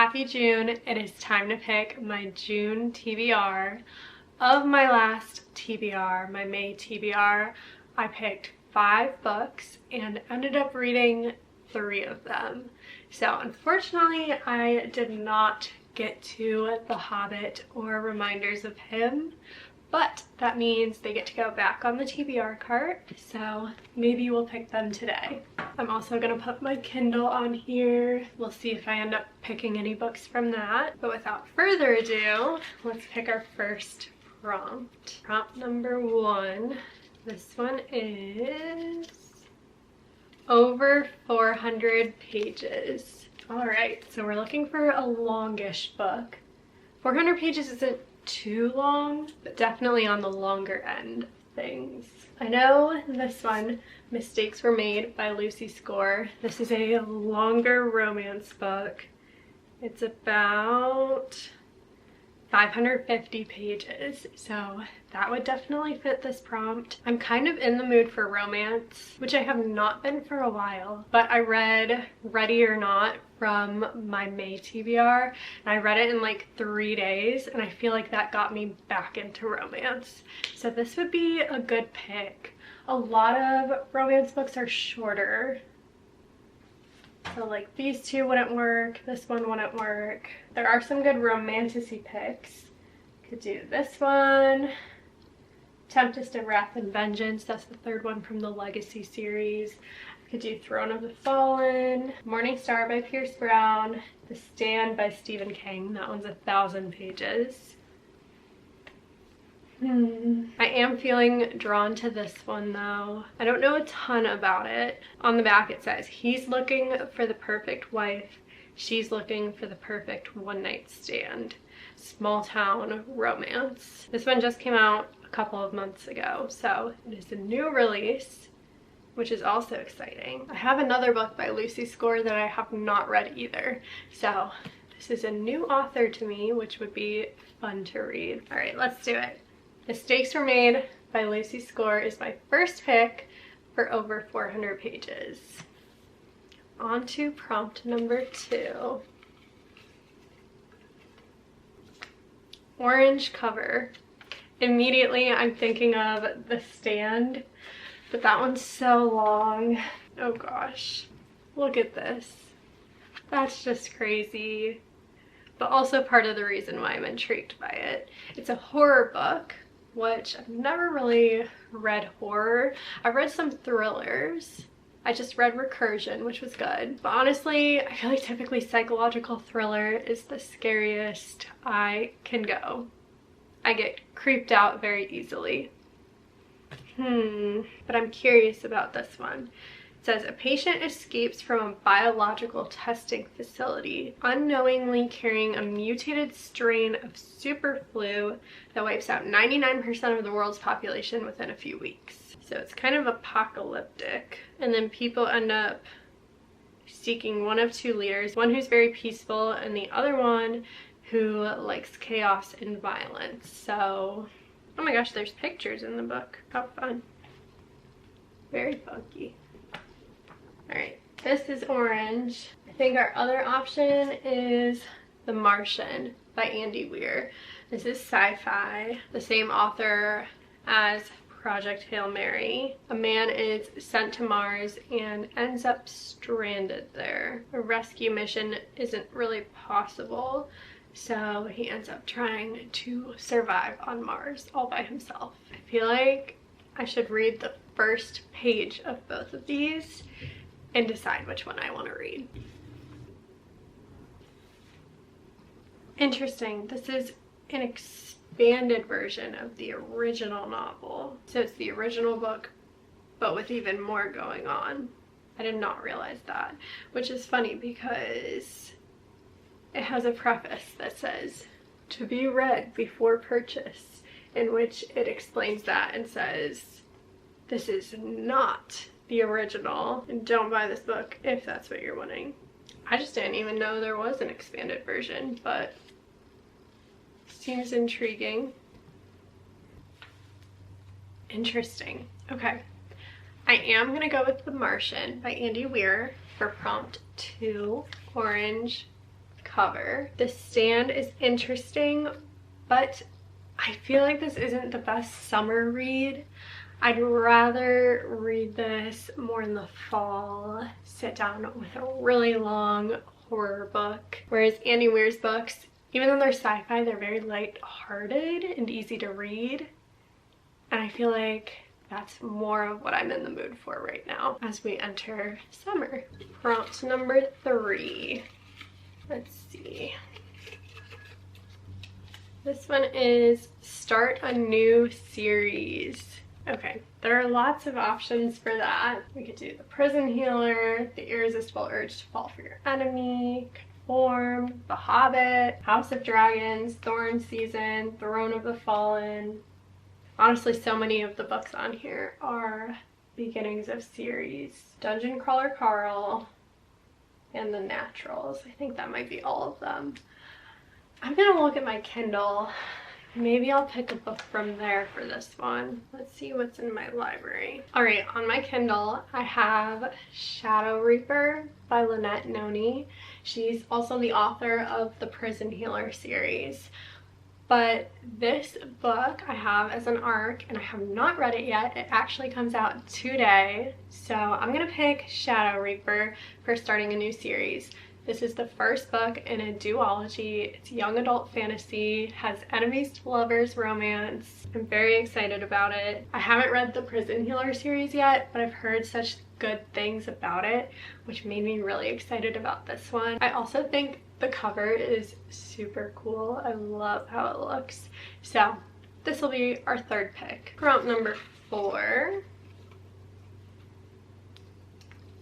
Happy June. It is time to pick my June TBR. Of my last TBR, my May TBR, I picked 5 books and ended up reading 3 of them. So unfortunately, I did not get to The Hobbit or Reminders of Him, but that means they get to go back on the TBR cart, so maybe we'll pick them today. I'm also gonna put my Kindle on here. We'll see if I end up picking any books from that. But without further ado, let's pick our first prompt. Prompt number 1. This one is over 400 pages. All right, so we're looking for a longish book. 400 pages isn't too long, but definitely on the longer end of things. I know this one, Mistakes Were Made by Lucy Score. This is a longer romance book. It's about 550 pages, so that would definitely fit this prompt. I'm kind of in the mood for romance, which I have not been for a while, but I read Ready or Not from my May TBR, and I read it in like 3 days, and I feel like that got me back into romance. So this would be a good pick. A lot of romance books are shorter. So like these 2 wouldn't work, this one wouldn't work. There are some good romantic-y picks. Could do this one. Tempest of Wrath and Vengeance, that's the 3rd one from the Legacy series. Could do Throne of the Fallen, Morning Star by Pierce Brown, The Stand by Stephen King, that one's 1,000 pages. I am feeling drawn to this one though. I don't know a ton about it. On the back it says, he's looking for the perfect wife, she's looking for the perfect one-night stand. Small town romance. This one just came out a couple of months ago, so it is a new release, which is also exciting. I have another book by Lucy Score that I have not read either, so this is a new author to me, which would be fun to read. All right, let's do it. Mistakes Were Made by Lucy Score is my first pick for over 400 pages. On to prompt number 2. Orange cover. Immediately I'm thinking of The Stand, but that one's so long. Oh gosh, look at this. That's just crazy, but also part of the reason why I'm intrigued by it. It's a horror book, which I've never really read horror. I've read some thrillers. I just read Recursion, which was good. But honestly, I feel like typically psychological thriller is the scariest I can go. I get creeped out very easily. But I'm curious about this one. It says, a patient escapes from a biological testing facility, unknowingly carrying a mutated strain of superflu that wipes out 99% of the world's population within a few weeks. So it's kind of apocalyptic. And then people end up seeking one of 2 leaders, one who's very peaceful and the other one who likes chaos and violence. So, oh my gosh, there's pictures in the book. How fun. Very funky. Alright, this is orange. I think our other option is The Martian by Andy Weir. This is sci-fi, the same author as Project Hail Mary. A man is sent to Mars and ends up stranded there. A rescue mission isn't really possible, so he ends up trying to survive on Mars all by himself. I feel like I should read the first page of both of these and decide which one I want to read. Interesting. This is an expanded version of the original novel. So it's the original book, but with even more going on. I did not realize that, which is funny because it has a preface that says, to be read before purchase, in which it explains that and says, this is not the original, and don't buy this book if that's what you're wanting. I just didn't even know there was an expanded version, but seems intriguing. Interesting. Okay, I am gonna go with The Martian by Andy Weir for prompt 2, orange cover. The stand is interesting, but I feel like this isn't the best summer read. I'd rather read this more in the fall, sit down with a really long horror book. Whereas Andy Weir's books, even though they're sci-fi, they're very light-hearted and easy to read. And I feel like that's more of what I'm in the mood for right now as we enter summer. Prompt number 3. Let's see. This one is start a new series. Okay, there are lots of options for that. We could do The Prison Healer, The Irresistible Urge to Fall for Your Enemy, Conform, The Hobbit, House of Dragons, Thorn Season, Throne of the Fallen. Honestly, so many of the books on here are beginnings of series. Dungeon Crawler Carl and The Naturals. I think that might be all of them. I'm gonna look at my Kindle. Maybe I'll pick a book from there for this one. Let's see what's in my library. All right, on my Kindle, I have Shadow Reaper by Lynette Noni. She's also the author of the Prison Healer series. But this book I have as an ARC, and I have not read it yet. It actually comes out today. So I'm gonna pick Shadow Reaper for starting a new series. This is the first book in a duology. It's young adult fantasy, has enemies to lovers romance. I'm very excited about it. I haven't read the Prison Healer series yet, but I've heard such good things about it, which made me really excited about this one. I also think the cover is super cool. I love how it looks. So this will be our third pick. Prompt number 4.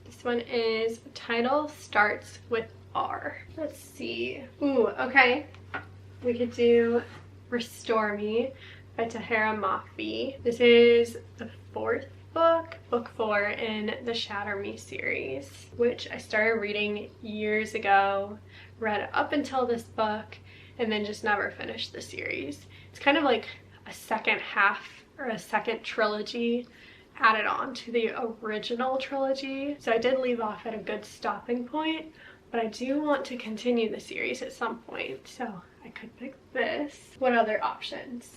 This one is title starts with R. Let's see. Ooh, okay. We could do Restore Me by Tahara Maffi. This is the 4th book, book 4 in the Shatter Me series, which I started reading years ago, read up until this book, and then just never finished the series. It's kind of like a second half or a second trilogy added on to the original trilogy. So I did leave off at a good stopping point, but I do want to continue the series at some point. So I could pick this. What other options?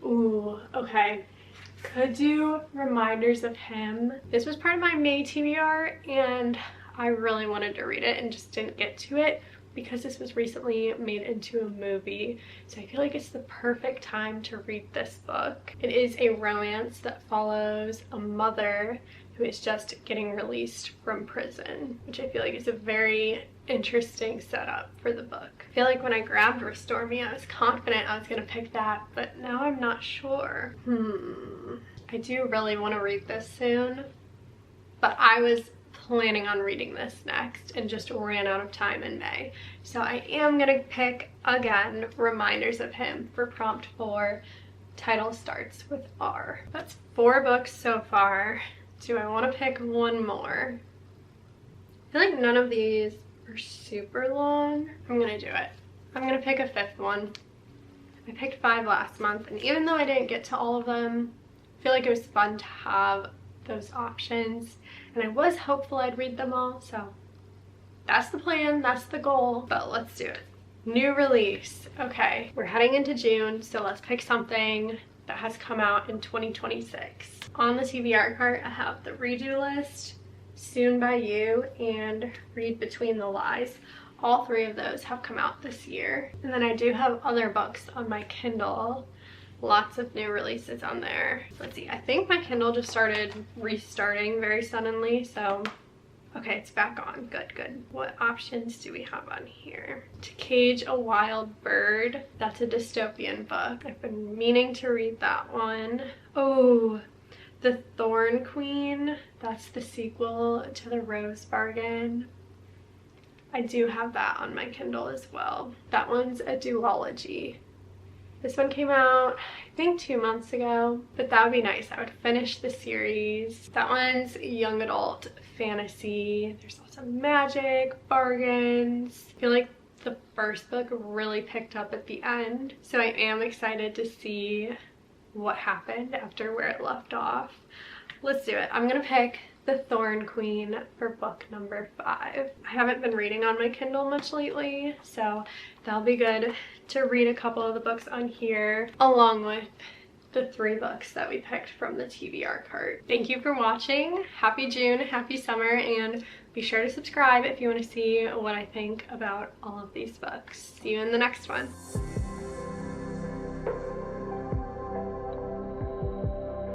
Ooh, okay. Could do Reminders of Him. This was part of my May TBR and I really wanted to read it and just didn't get to it because this was recently made into a movie. So I feel like it's the perfect time to read this book. It is a romance that follows a mother who is just getting released from prison, which I feel like is a very interesting setup for the book. I feel like when I grabbed Restore Me, I was confident I was gonna pick that, but now I'm not sure. I do really want to read this soon, but I was planning on reading this next and just ran out of time in May. So I am gonna pick again Reminders of Him for prompt 4. Title starts with R. That's 4 books so far. Do I want to pick one more? I feel like none of these are super long. I'm gonna do it. I'm gonna pick a 5th one. I picked 5 last month, and even though I didn't get to all of them, I feel like it was fun to have those options, and I was hopeful I'd read them all, so that's the plan, that's the goal, but let's do it. New release. Okay, we're heading into June, so let's pick something that has come out in 2026. On the TBR cart, I have The Redo List, Soon by You, and Read Between the Lies. All 3 of those have come out this year. And then I do have other books on my Kindle. Lots of new releases on there. Let's see, I think my Kindle just started restarting very suddenly, so okay, it's back on. Good, good. What options do we have on here? To Cage a Wild Bird. That's a dystopian book. I've been meaning to read that one. Oh, The Thorn Queen. That's the sequel to The Rose Bargain. I do have that on my Kindle as well. That one's a duology. This one came out, I think 2 months ago, but that would be nice. I would finish the series. That one's young adult fantasy. There's lots of magic, bargains. I feel like the first book really picked up at the end, so I am excited to see what happened after where it left off. Let's do it. I'm gonna pick The Thorn Queen for book number 5. I haven't been reading on my Kindle much lately, so that'll be good to read a couple of the books on here, along with the 3 books that we picked from the TBR cart. Thank you for watching. Happy June, happy summer, and be sure to subscribe if you want to see what I think about all of these books. See you in the next one.